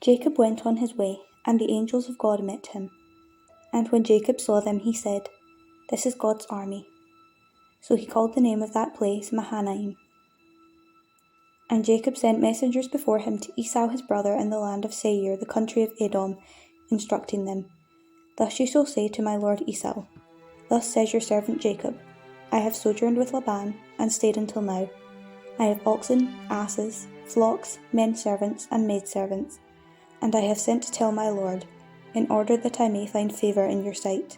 Jacob went on his way, and the angels of God met him. And when Jacob saw them, he said, "This is God's army." So he called the name of that place Mahanaim. And Jacob sent messengers before him to Esau his brother in the land of Seir, the country of Edom, instructing them, "Thus you shall say to my lord Esau, Thus says your servant Jacob, I have sojourned with Laban, and stayed until now. I have oxen, asses, flocks, men servants, and maidservants, and I have sent to tell my lord, in order that I may find favour in your sight."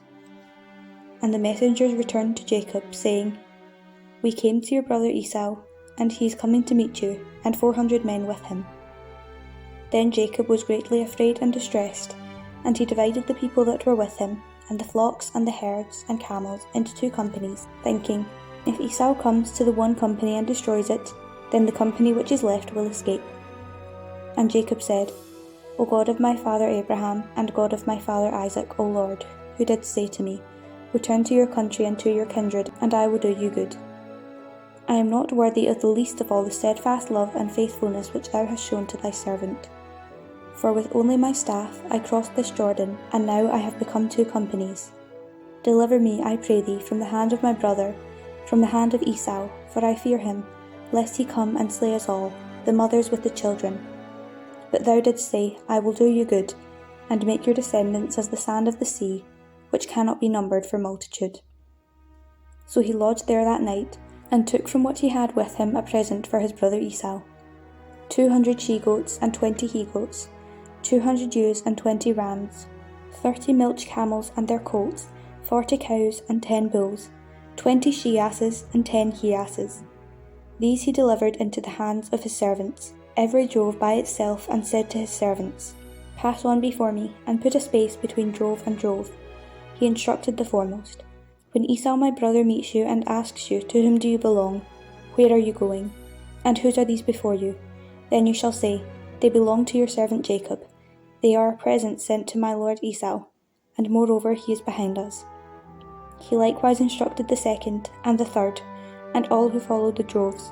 And the messengers returned to Jacob, saying, "We came to your brother Esau, and he is coming to meet you, and 400 men with him." Then Jacob was greatly afraid and distressed, and he divided the people that were with him, and the flocks and the herds and camels, into 2 companies, thinking, "If Esau comes to the one company and destroys it, then the company which is left will escape." And Jacob said, "O God of my father Abraham, and God of my father Isaac, O Lord, who did say to me, Return to your country and to your kindred, and I will do you good. I am not worthy of the least of all the steadfast love and faithfulness which thou hast shown to thy servant. For with only my staff I crossed this Jordan, and now I have become 2 companies. Deliver me, I pray thee, from the hand of my brother, from the hand of Esau, for I fear him, lest he come and slay us all, the mothers with the children. But thou didst say, I will do you good, and make your descendants as the sand of the sea, which cannot be numbered for multitude." So he lodged there that night, and took from what he had with him a present for his brother Esau, 200 she-goats and 20 he-goats, 200 ewes and 20 rams, 30 milch camels and their colts, 40 cows and 10 bulls, 20 she-asses and 10 he-asses. These he delivered into the hands of his servants, every drove by itself, and said to his servants, "Pass on before me, and put a space between drove and drove." He instructed the foremost, "When Esau my brother meets you and asks you, To whom do you belong? Where are you going? And whose are these before you? Then you shall say, They belong to your servant Jacob. They are a present sent to my lord Esau, and moreover he is behind us." He likewise instructed the second, and the third, and all who followed the droves,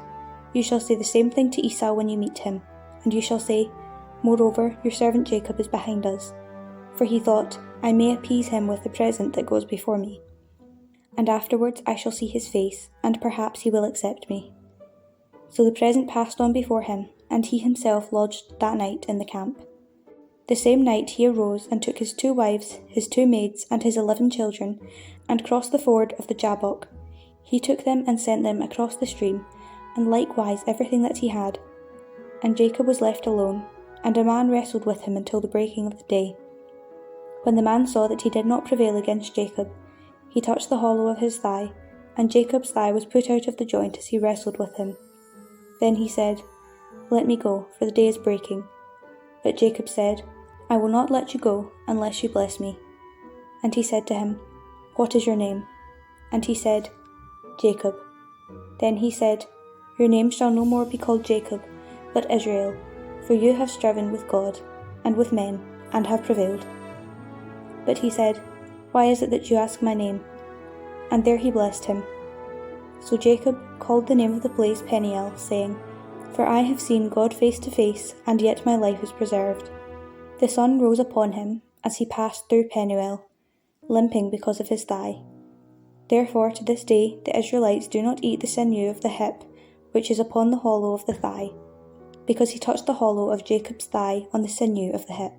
"You shall say the same thing to Esau when you meet him, and you shall say, Moreover, your servant Jacob is behind us." For he thought, "I may appease him with the present that goes before me, and afterwards I shall see his face, and perhaps he will accept me." So the present passed on before him, and he himself lodged that night in the camp. The same night he arose and took his 2 wives, his 2 maids, and his 11 children, and crossed the ford of the Jabbok. He took them and sent them across the stream, and likewise everything that he had. And Jacob was left alone, and a man wrestled with him until the breaking of the day. When the man saw that he did not prevail against Jacob, he touched the hollow of his thigh, and Jacob's thigh was put out of the joint as he wrestled with him. Then he said, "Let me go, for the day is breaking." But Jacob said, "I will not let you go unless you bless me." And he said to him, "What is your name?" And he said, "Jacob." Then he said, "Your name shall no more be called Jacob, but Israel, for you have striven with God and with men, and have prevailed." But he said, "Why is it that you ask my name?" And there he blessed him. So Jacob called the name of the place Peniel, saying, "For I have seen God face to face, and yet my life is preserved." The sun rose upon him as he passed through Peniel, limping because of his thigh. Therefore to this day the Israelites do not eat the sinew of the hip, which is upon the hollow of the thigh, because he touched the hollow of Jacob's thigh on the sinew of the hip.